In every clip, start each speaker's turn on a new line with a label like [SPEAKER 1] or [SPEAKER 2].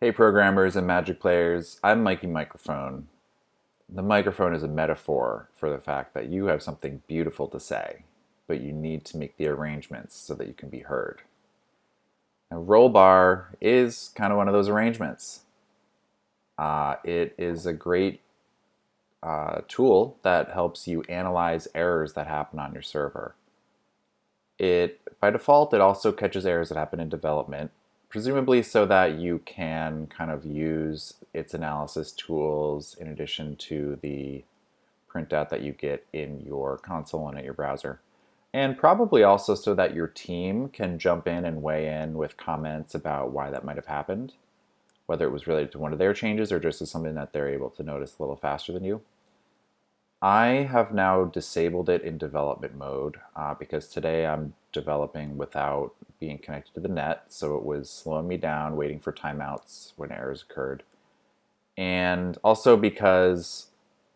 [SPEAKER 1] Hey programmers and Magic players, I'm Mikey Microphone. The microphone is a metaphor for the fact that you have something beautiful to say, but you need to make the arrangements so that you can be heard. Now, Rollbar is kind of one of those arrangements. It is a great tool that helps you analyze errors that happen on your server. By default, it also catches errors that happen in development, presumably so that you can kind of use its analysis tools in addition to the printout that you get in your console and at your browser. And probably also so that your team can jump in and weigh in with comments about why that might have happened, whether it was related to one of their changes or just as something that they're able to notice a little faster than you. I have now disabled it in development mode because today I'm developing without being connected to the net, so it was slowing me down, waiting for timeouts when errors occurred. And also because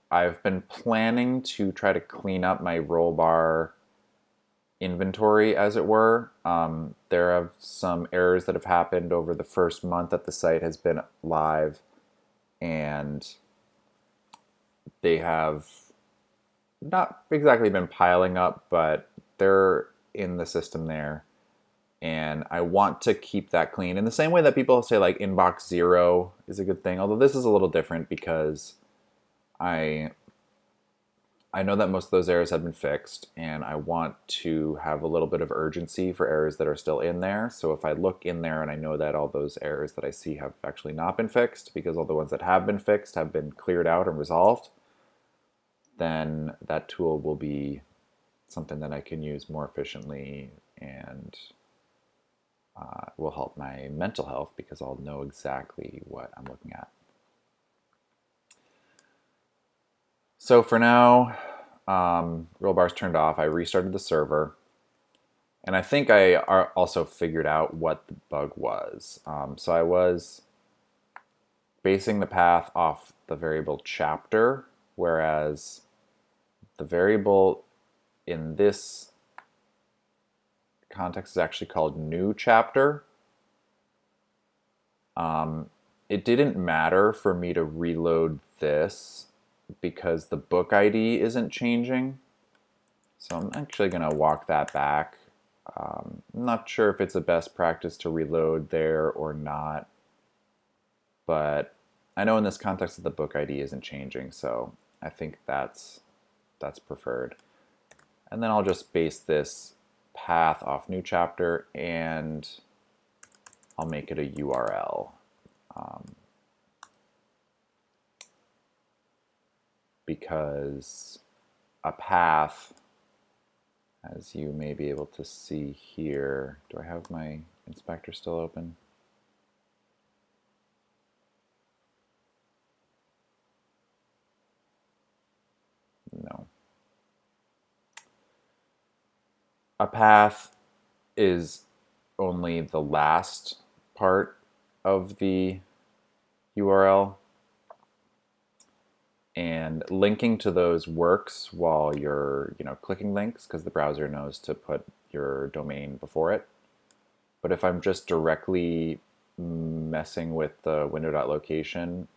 [SPEAKER 1] I've been planning to try to clean up my Rollbar inventory, as it were. There are some errors that have happened over the first month that the site has been live, and they have not exactly been piling up, but they're in the system there. And I want to keep that clean in the same way that people say like inbox zero is a good thing. Although this is a little different because I I know that most of those errors have been fixed, and I want to have a little bit of urgency for errors that are still in there. So if I look in there and I know that all those errors that I see have actually not been fixed, because all the ones that have been fixed have been cleared out and resolved, then that tool will be something that I can use more efficiently and will help my mental health because I'll know exactly what I'm looking at. So for now, Rollbar's turned off. I restarted the server, and I think I also figured out what the bug was. So I was basing the path off the variable chapter, whereas the variable in this context is actually called new chapter. It didn't matter for me to reload this because the book ID isn't changing. So I'm actually going to walk that back. I'm not sure if it's a best practice to reload there or not, but I know in this context that the book ID isn't changing, so I think that's preferred. And then I'll just base this path off new chapter, and I'll make it a URL. Because a path, as you may be able to see here, do I have my inspector still open? No. A path is only the last part of the URL, and linking to those works while you're clicking links because the browser knows to put your domain before it. But if I'm just directly messing with the window.location,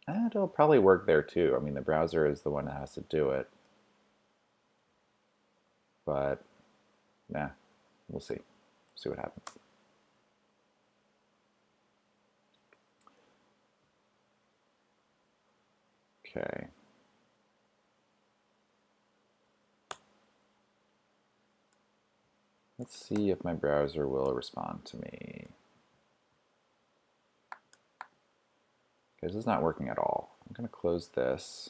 [SPEAKER 1] it'll probably work there too. I mean, the browser is the one that has to do it. But, nah, we'll see. See what happens. Okay. Let's see if my browser will respond to me. Okay, this is not working at all. I'm going to close this.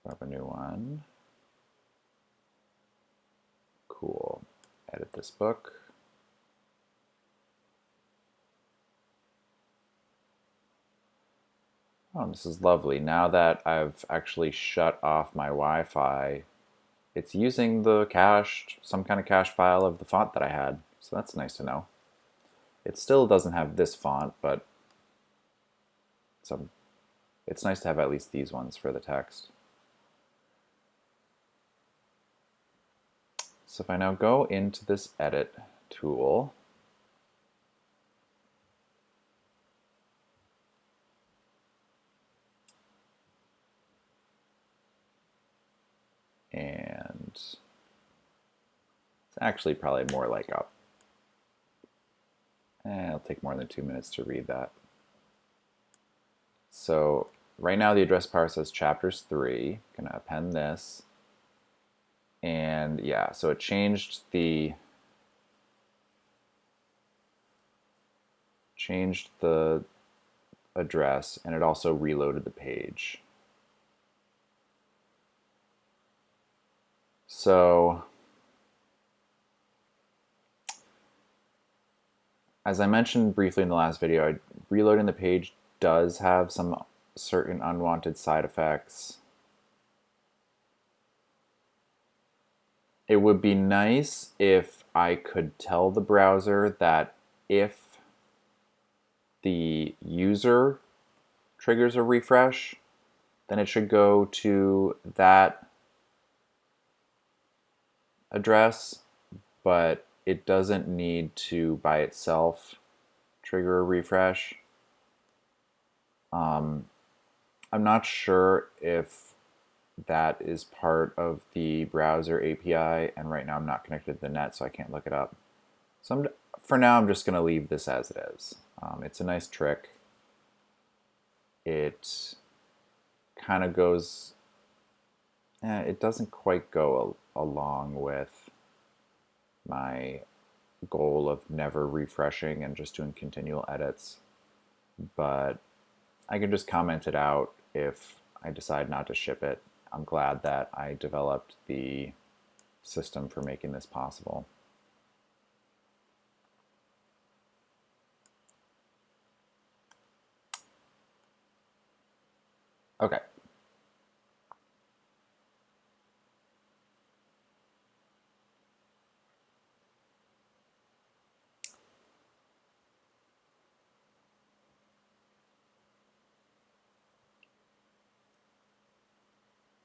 [SPEAKER 1] Grab a new one. Cool. Edit this book. Oh, this is lovely. Now that I've actually shut off my Wi-Fi, it's using the some kind of cache file of the font that I had. So that's nice to know. It still doesn't have this font, but it's nice to have at least these ones for the text. So if I now go into this edit tool, and it's actually probably more like it'll take more than 2 minutes to read that. So right now the address bar says chapters 3. I'm gonna append this. And yeah, so it changed the address, and it also reloaded the page. So as I mentioned briefly in the last video, reloading the page does have some certain unwanted side effects. It would be nice if I could tell the browser that if the user triggers a refresh, then it should go to that address, but it doesn't need to by itself trigger a refresh. I'm not sure if that is part of the browser API, and right now I'm not connected to the net, so I can't look it up. So for now, I'm just going to leave this as it is. It's a nice trick. It kind of goes, it doesn't quite go along with my goal of never refreshing and just doing continual edits, but I can just comment it out if I decide not to ship it. I'm glad that I developed the system for making this possible. Okay.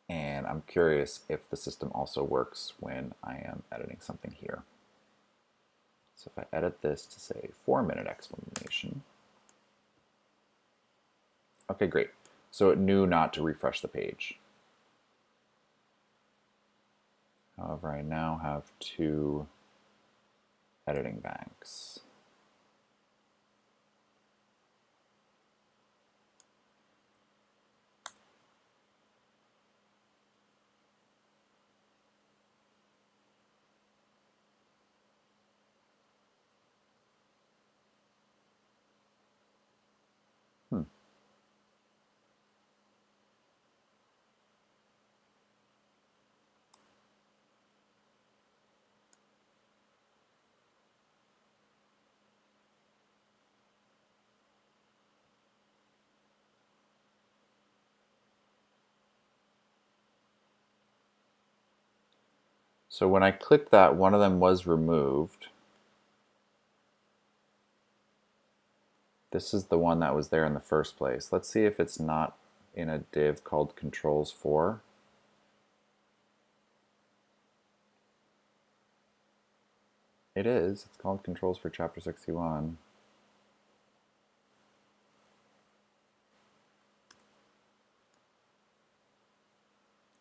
[SPEAKER 1] And I'm curious if the system also works when I am editing something here. So if I edit this to say 4-minute explanation. Okay, great. So it knew not to refresh the page. However, I now have 2 editing banks. So when I clicked that, one of them was removed. This is the one that was there in the first place. Let's see if it's not in a div called controls for. It is. It's called controls for chapter 61.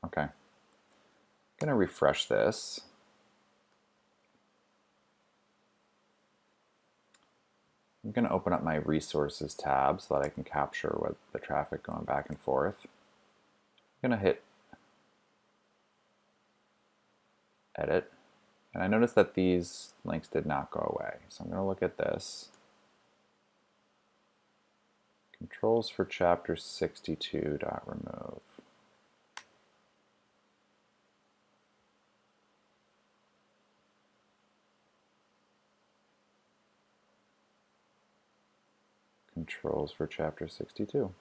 [SPEAKER 1] Okay. I'm going to refresh this. I'm going to open up my resources tab so that I can capture what the traffic going back and forth. I'm going to hit edit. And I noticed that these links did not go away. So I'm going to look at this. Controls for chapter 62.remove. Controls for chapter 62.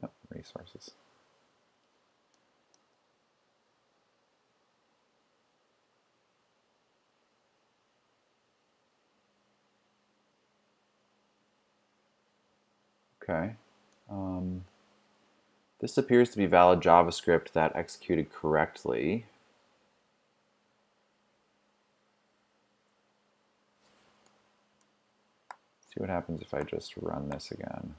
[SPEAKER 1] Yep, resources. Okay. This appears to be valid JavaScript that executed correctly. See what happens if I just run this again.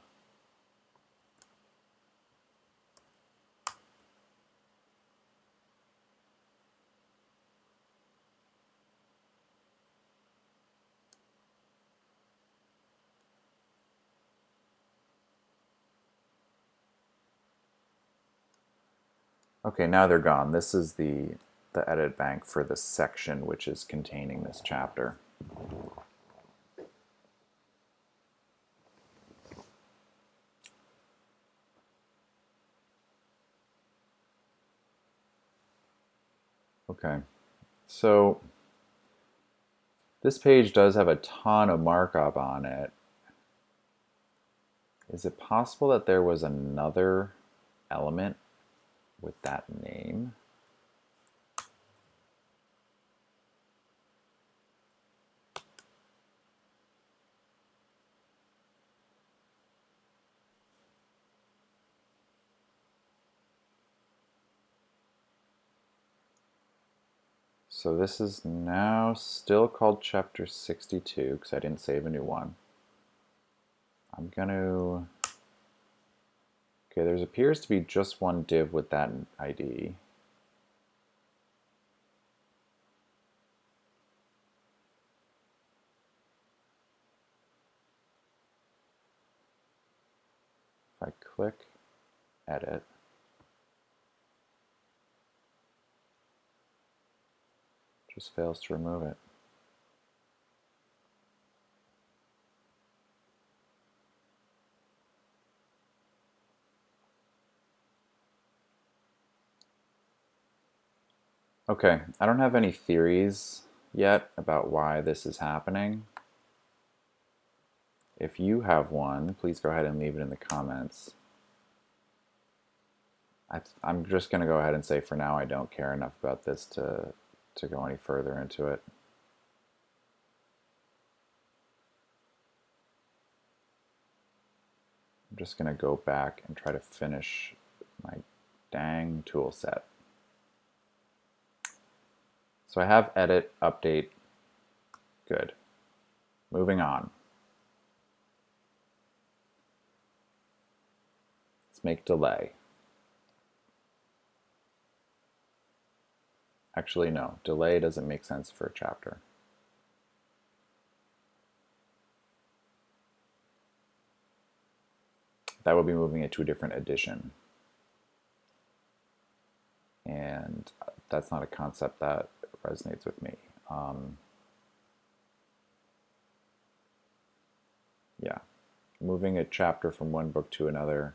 [SPEAKER 1] Okay, now they're gone. This is the edit bank for the section which is containing this chapter. Okay, so this page does have a ton of markup on it. Is it possible that there was another element with that name? So this is now still called chapter 62 because I didn't save a new one. I'm going to... Okay, there appears to be just one div with that ID. If I click edit, it just fails to remove it. Okay, I don't have any theories yet about why this is happening. If you have one, please go ahead and leave it in the comments. I'm just going to go ahead and say for now I don't care enough about this to go any further into it. I'm just going to go back and try to finish my dang tool set. So I have edit, update, good. Moving on. Let's make delay. Actually, no, delay doesn't make sense for a chapter. That would be moving it to a different edition. And that's not a concept that resonates with me. Yeah, moving a chapter from one book to another,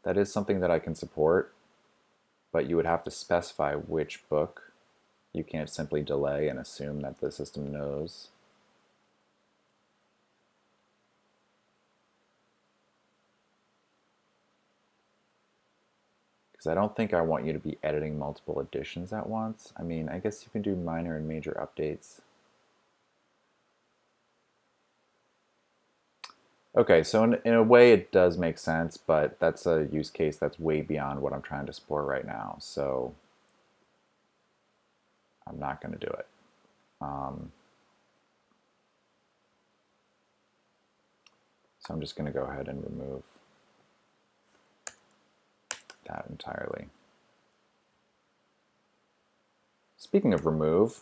[SPEAKER 1] that is something that I can support, but you would have to specify which book. You can't simply delay and assume that the system knows. Because I don't think I want you to be editing multiple editions at once. I mean, I guess you can do minor and major updates. Okay, so in a way it does make sense, but that's a use case that's way beyond what I'm trying to support right now, so I'm not going to do it. So I'm just going to go ahead and remove that entirely. Speaking of remove,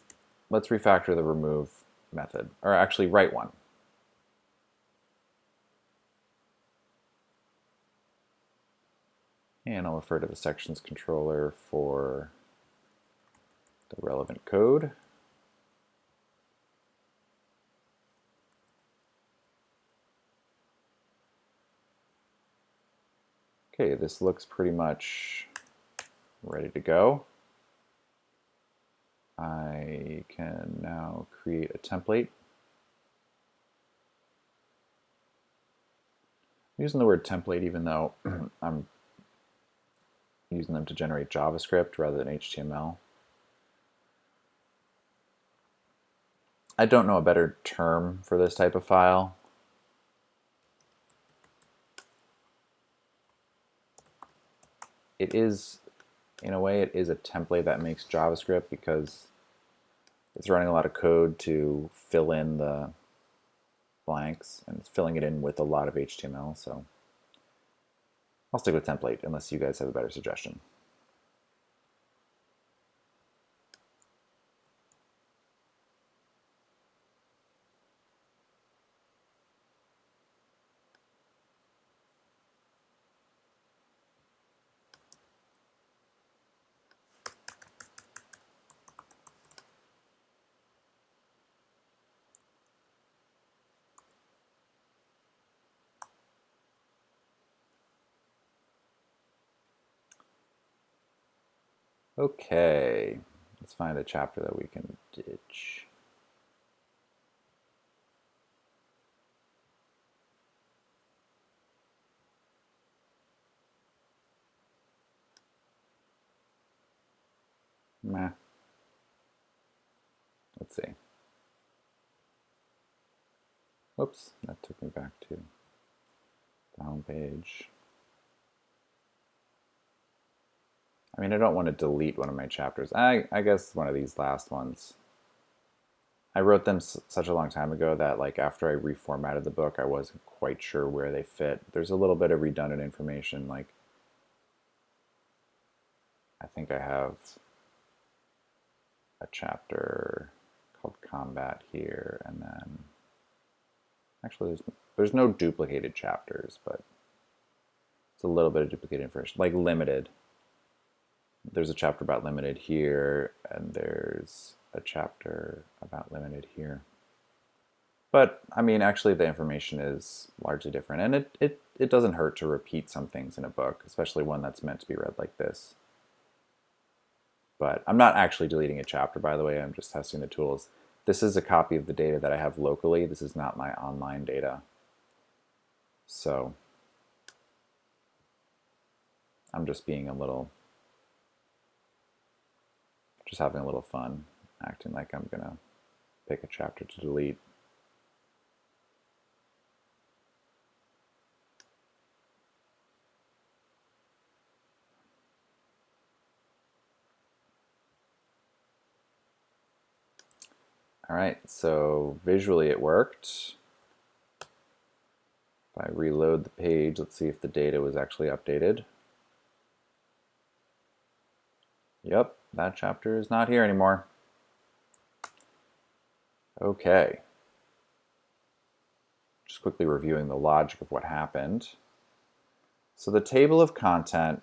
[SPEAKER 1] let's refactor the remove method, or actually write one. And I'll refer to the sections controller for the relevant code. Okay, this looks pretty much ready to go. I can now create a template. I'm using the word template even though I'm using them to generate JavaScript rather than HTML. I don't know a better term for this type of file. it is, in a way, it is a template that makes JavaScript because it's running a lot of code to fill in the blanks and it's filling it in with a lot of HTML. So I'll stick with template unless you guys have a better suggestion. Okay, let's find a chapter that we can ditch. Meh. Let's see. Oops, that took me back to the home page. I mean, I don't want to delete one of my chapters. I guess one of these last ones. I wrote them such a long time ago that like after I reformatted the book, I wasn't quite sure where they fit. There's a little bit of redundant information. Like I think I have a chapter called Combat here, and then actually there's no duplicated chapters, but it's a little bit of duplicated information. Like limited. There's a chapter about limited here, and there's a chapter about limited here. But, I mean, actually the information is largely different, and it doesn't hurt to repeat some things in a book, especially one that's meant to be read like this. But I'm not actually deleting a chapter, by the way, I'm just testing the tools. This is a copy of the data that I have locally. This is not my online data. So, I'm just being a little, just having a little fun, acting like I'm gonna pick a chapter to delete. All right, so visually it worked. If I reload the page, let's see if the data was actually updated. Yep, that chapter is not here anymore. Okay. Just quickly reviewing the logic of what happened. So the table of content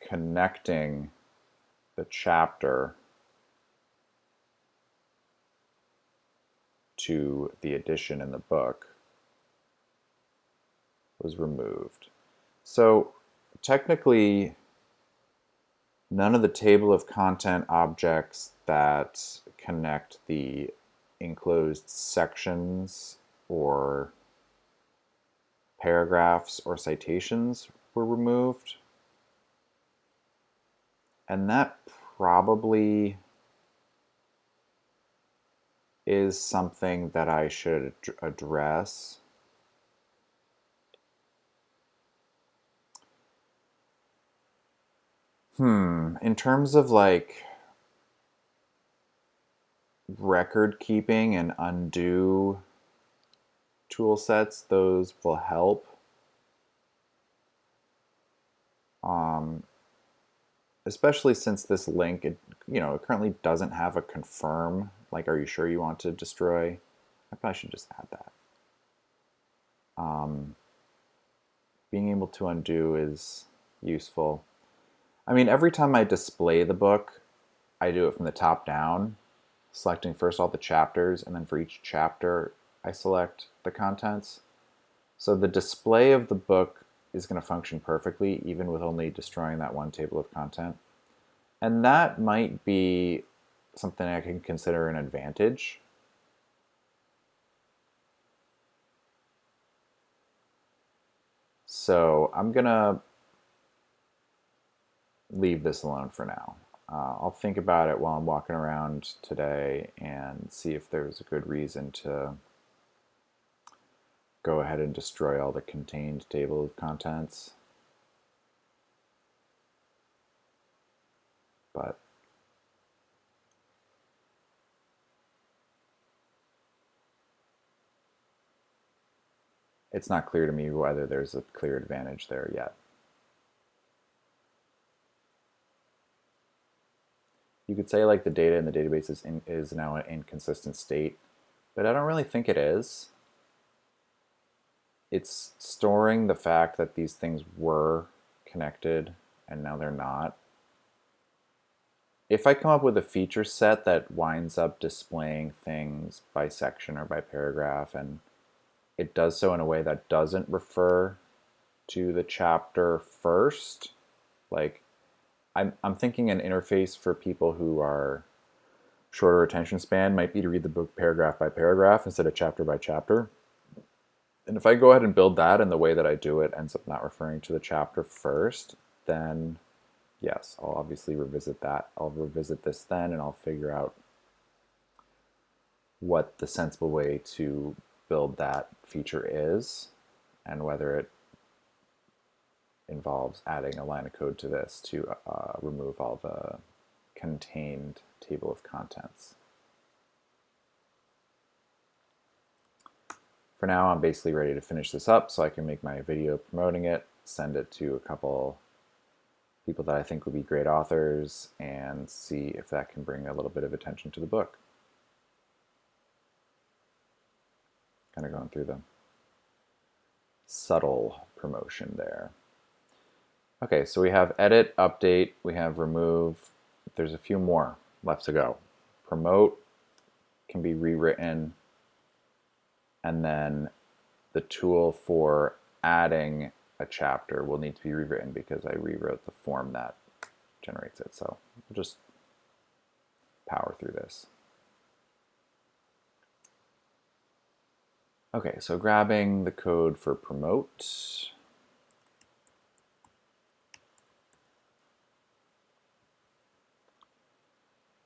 [SPEAKER 1] connecting the chapter to the edition in the book was removed. So technically, none of the table of content objects that connect the enclosed sections or paragraphs or citations were removed. And that probably is something that I should address. In terms of like record keeping and undo tool sets, those will help. Especially since this link, it currently doesn't have a confirm, like are you sure you want to destroy? I probably should just add that. Being able to undo is useful. I mean, every time I display the book, I do it from the top down, selecting first all the chapters, and then for each chapter, I select the contents. So the display of the book is going to function perfectly, even with only destroying that one table of content. And that might be something I can consider an advantage. So I'm going to leave this alone for now. I'll think about it while I'm walking around today and see if there's a good reason to go ahead and destroy all the contained table of contents. but it's not clear to me whether there's a clear advantage there yet. You could say like the data in the database is now an inconsistent state, but I don't really think it is. It's storing the fact that these things were connected and now they're not. If I come up with a feature set that winds up displaying things by section or by paragraph, and it does so in a way that doesn't refer to the chapter first, like I'm thinking an interface for people who are shorter attention span might be to read the book paragraph by paragraph instead of chapter by chapter. And if I go ahead and build that and the way that I do it ends up not referring to the chapter first, then yes, I'll obviously revisit that. I'll revisit this then and I'll figure out what the sensible way to build that feature is and whether it involves adding a line of code to this to remove all the contained table of contents. For now, I'm basically ready to finish this up so I can make my video promoting it, send it to a couple people that I think would be great authors, and see if that can bring a little bit of attention to the book. Kind of going through the subtle promotion there. Okay, so we have edit, update, we have remove. There's a few more left to go. Promote can be rewritten, and then the tool for adding a chapter will need to be rewritten because I rewrote the form that generates it. So we'll just power through this. Okay, so grabbing the code for promote.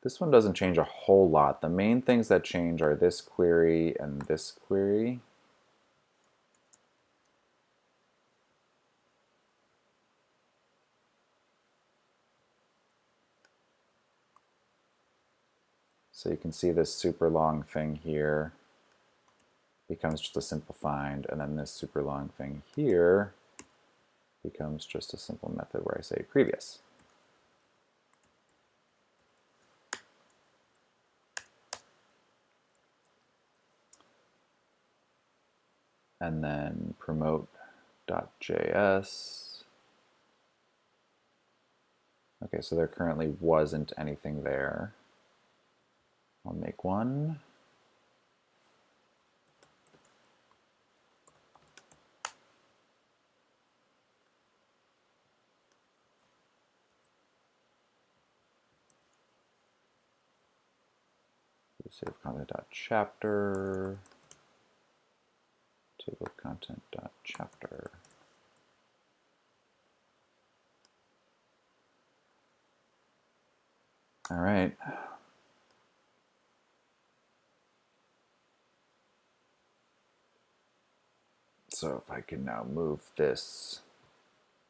[SPEAKER 1] This one doesn't change a whole lot. The main things that change are this query and this query. So you can see this super long thing here becomes just a simple find, and then this super long thing here becomes just a simple method where I say previous. And then promote.js. Okay, so there currently wasn't anything there. I'll make one. Save content.chapter. Table of content.chapter. All right. So if I can now move this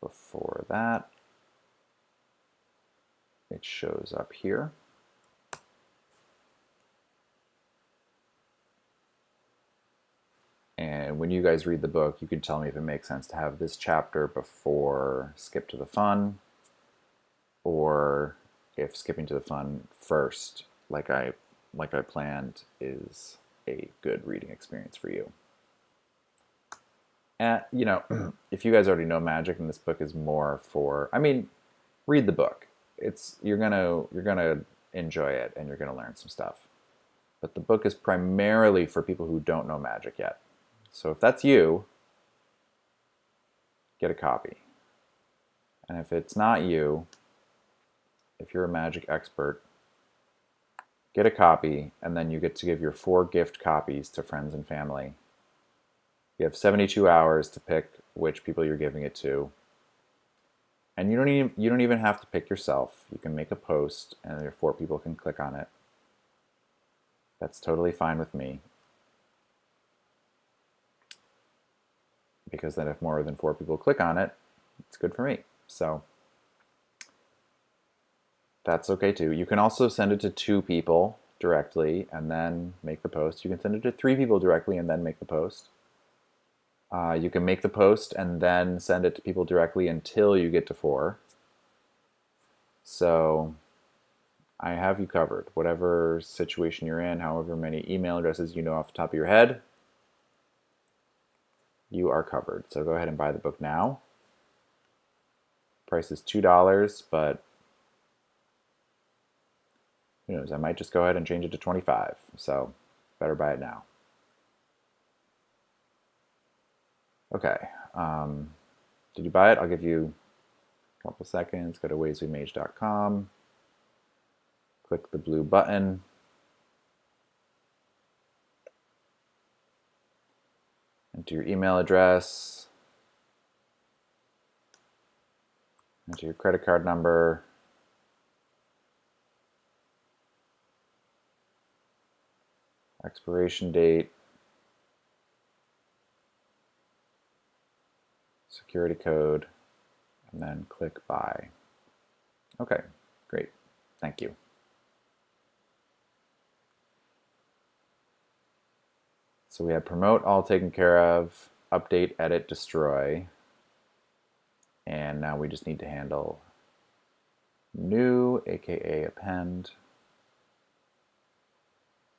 [SPEAKER 1] before that, it shows up here. And when you guys read the book, you can tell me if it makes sense to have this chapter before skip to the fun, or if skipping to the fun first, like I planned, is a good reading experience for you. And you know, if you guys already know magic, and this book is more for, I mean, read the book. You're gonna enjoy it, and you're gonna learn some stuff. But the book is primarily for people who don't know magic yet. So if that's you, get a copy. And if it's not you, if you're a magic expert, get a copy, and then you get to give your 4 gift copies to friends and family. You have 72 hours to pick which people you're giving it to. And you don't even have to pick yourself. You can make a post and your 4 people can click on it. That's totally fine with me. Because then if more than 4 people click on it, it's good for me. So That's okay too. You can also send it to 2 people directly and then make the post. You can send it to 3 people directly and then make the post. You can make the post and then send it to people directly until you get to 4. So I have you covered. Whatever situation you're in, however many email addresses you know off the top of your head, you are covered. So go ahead and buy the book now. Price is $2, but who knows? I might just go ahead and change it to 25. So better buy it now. Okay. Did you buy it? I'll give you a couple seconds. Go to wayswemage.com. Click the blue button. Enter your email address. Enter your credit card number. Expiration date. Security code. And then click buy. Okay, great. Thank you. So we have promote, all taken care of, update, edit, destroy. And now we just need to handle new, aka append,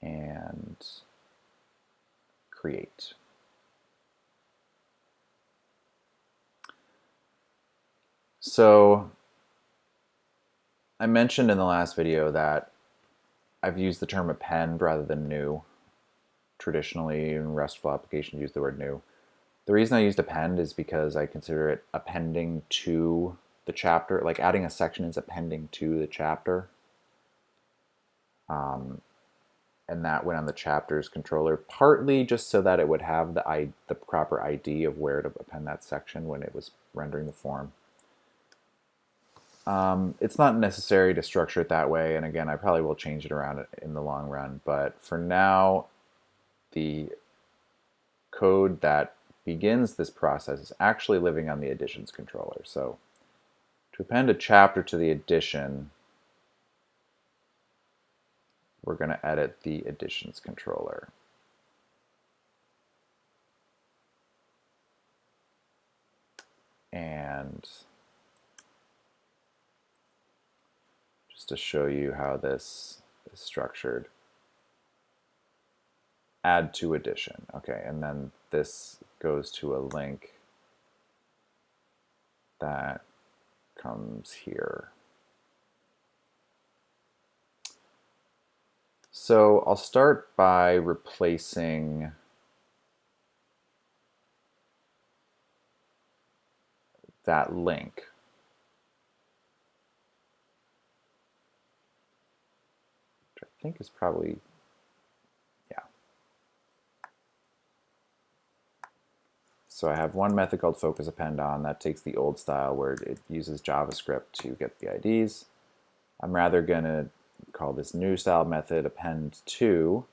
[SPEAKER 1] and create. So I mentioned in the last video that I've used the term append rather than new. Traditionally, in RESTful applications, use the word new. The reason I used append is because I consider it appending to the chapter, like adding a section is appending to the chapter. And that went on the chapters controller, partly just so that it would have the proper ID of where to append that section when it was rendering the form. It's not necessary to structure it that way, and again, I probably will change it around in the long run, but for now, the code that begins this process is actually living on the additions controller. So to append a chapter to the addition, we're going to edit the additions controller. And just to show you how this is structured, add to addition. Okay, and then this goes to a link that comes here. So I'll start by replacing that link. Which I think is probably, yeah. So I have one method called focus append on that takes the old style where it uses JavaScript to get the IDs. I'm rather going to call this new style method append to.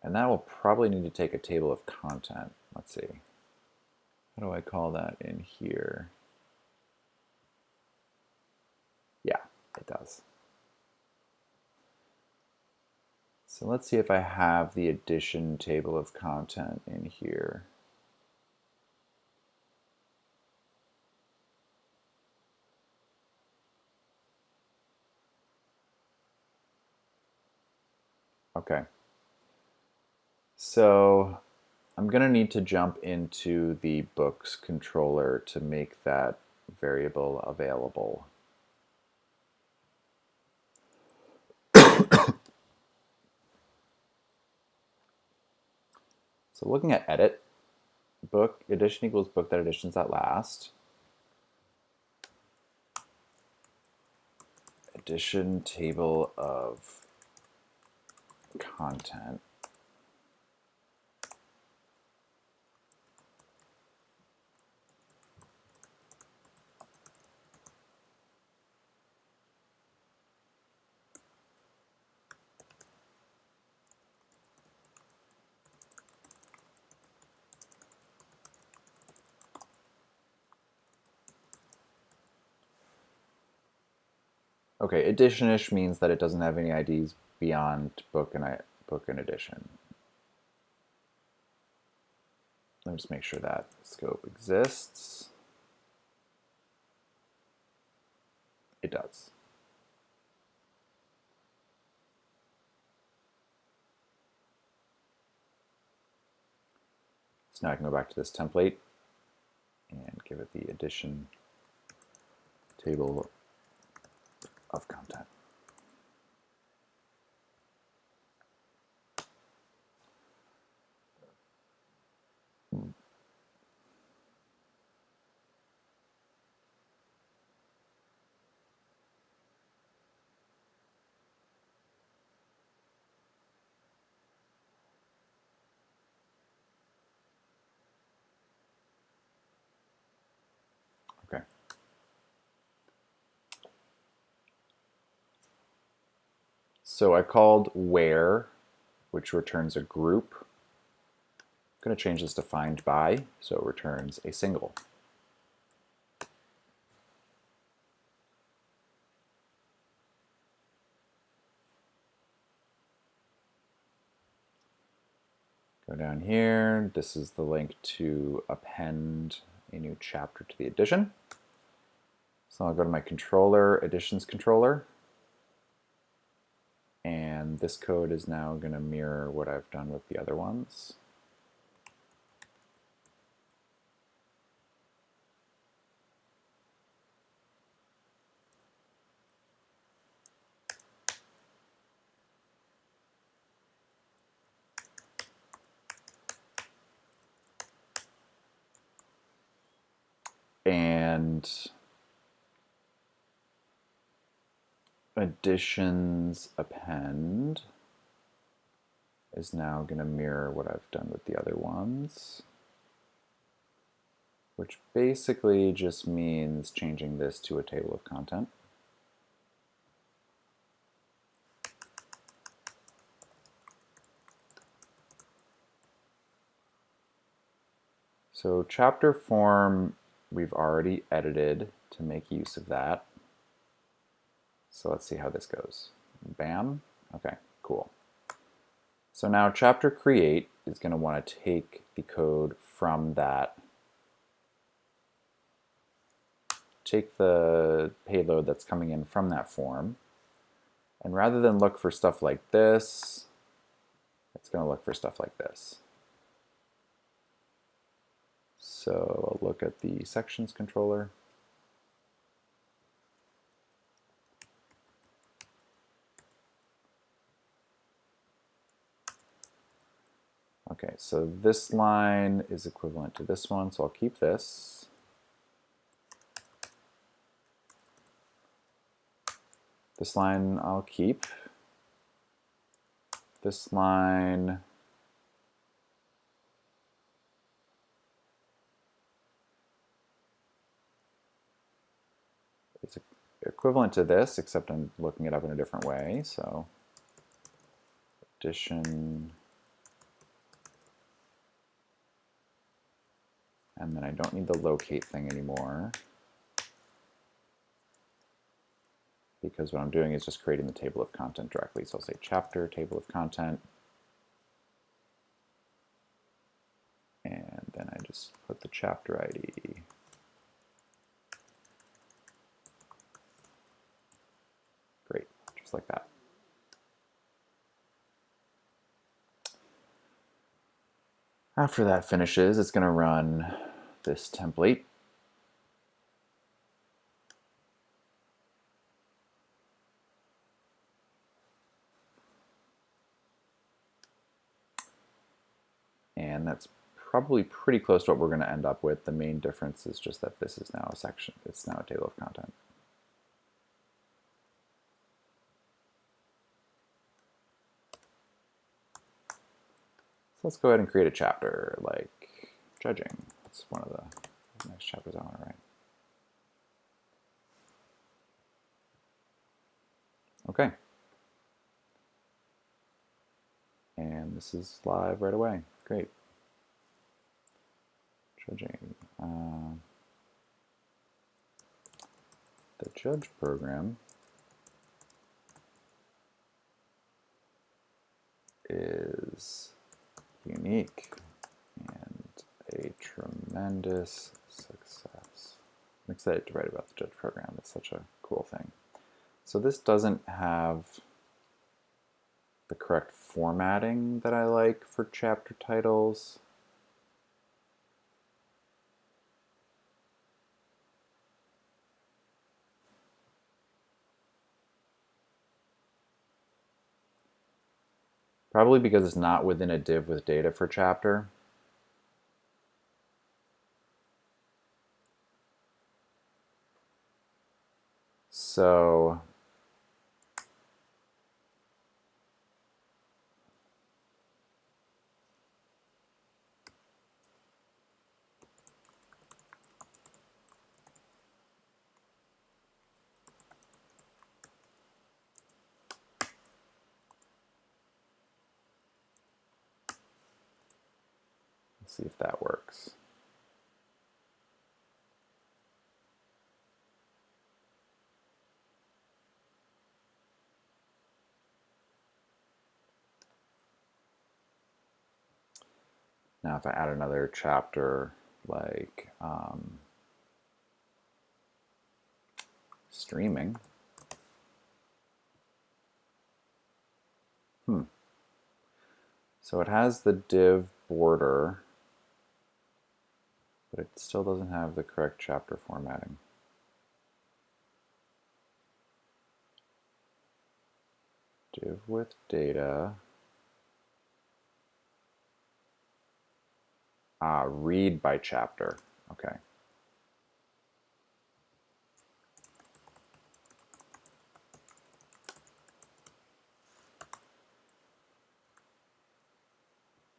[SPEAKER 1] And that will probably need to take a table of content. Let's see. How do I call that in here? Yeah, it does. So let's see if I have the addition table of content in here. Okay. So I'm going to need to jump into the books controller to make that variable available. So looking at edit, book edition equals book that editions at last. Edition table of content. Okay, edition-ish means that it doesn't have any IDs beyond book and edition. Let me just make sure that scope exists. It does. So now I can go back to this template and give it the edition table of content. Okay. So I called where, which returns a group. I'm going to change this to find by, so it returns a single. Go down here. This is the link to append a new chapter to the edition. So I'll go to my controller, editions controller. And this code is now going to mirror what I've done with the other ones. And editions append is now going to mirror what I've done with the other ones, which basically just means changing this to a table of content. So chapter form, we've already edited to make use of that. So let's see how this goes. Bam. Okay, cool. So now chapter create is going to want to take the code from that, take the payload that's coming in from that form, and rather than look for stuff like this, it's going to look for stuff like this. So I'll look at the sections controller. Okay, so this line is equivalent to this one, so I'll keep this. This line I'll keep. This line is equivalent to this, except I'm looking it up in a different way. So addition, and then I don't need the locate thing anymore, because what I'm doing is just creating the table of content directly. So I'll say chapter, table of content, and then I just put the chapter ID. Great, just like that. After that finishes, it's going to run this template. And that's probably pretty close to what we're going to end up with. The main difference is just that this is now a section. It's now a table of content. So let's go ahead and create a chapter like judging. That's one of the next chapters I want to write. Okay. And this is live right away. Great. Judging. The judge program is unique and a tremendous success. I'm excited to write about the Judge program. It's such a cool thing. So this doesn't have the correct formatting that I like for chapter titles. Probably because it's not within a div with data for chapter. So let's see if that works. Now if I add another chapter like streaming, so it has the div border, but it still doesn't have the correct chapter formatting. Div with data. Read by chapter. Okay.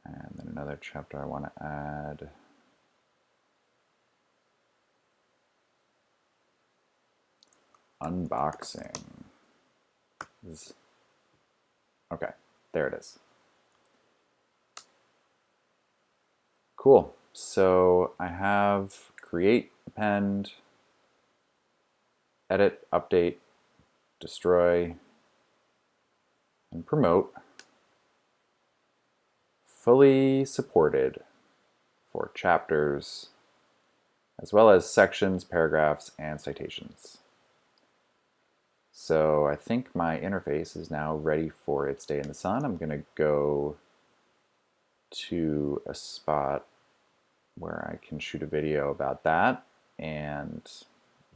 [SPEAKER 1] And then another chapter I want to add. Unboxing. Okay, there it is. Cool. So I have create, append, edit, update, destroy, and promote fully supported for chapters, as well as sections, paragraphs, and citations. So I think my interface is now ready for its day in the sun. I'm going to go to a spot where I can shoot a video about that, and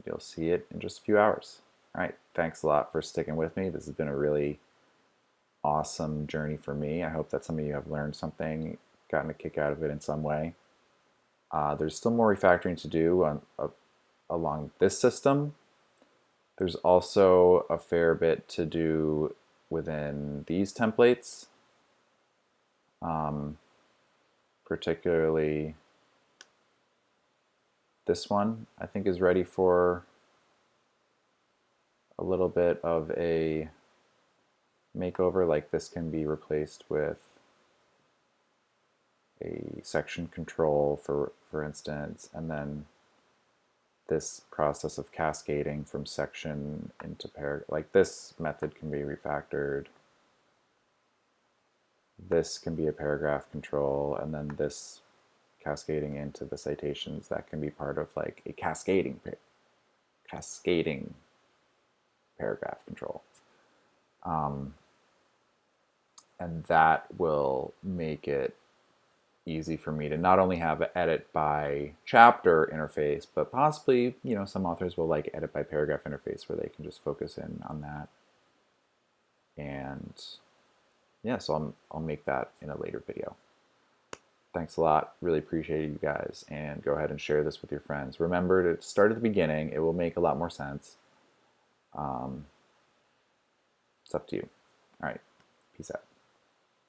[SPEAKER 1] you'll see it in just a few hours. All right, thanks a lot for sticking with me. This has been a really awesome journey for me. I hope that some of you have learned something, gotten a kick out of it in some way. There's still more refactoring to do along this system. There's also a fair bit to do within these templates, particularly this one I think is ready for a little bit of a makeover. Like this can be replaced with a section control for instance, and then this process of cascading from section into paragraph, like this method can be refactored. This can be a paragraph control, and then this cascading into the citations, that can be part of like a cascading paragraph control. And that will make it easy for me to not only have an edit by chapter interface, but possibly, you know, some authors will like edit by paragraph interface where they can just focus in on that. And yeah, so I'll make that in a later video. Thanks a lot. Really appreciate you guys, and go ahead and share this with your friends. Remember to start at the beginning. It will make a lot more sense. It's up to you. All right. Peace out.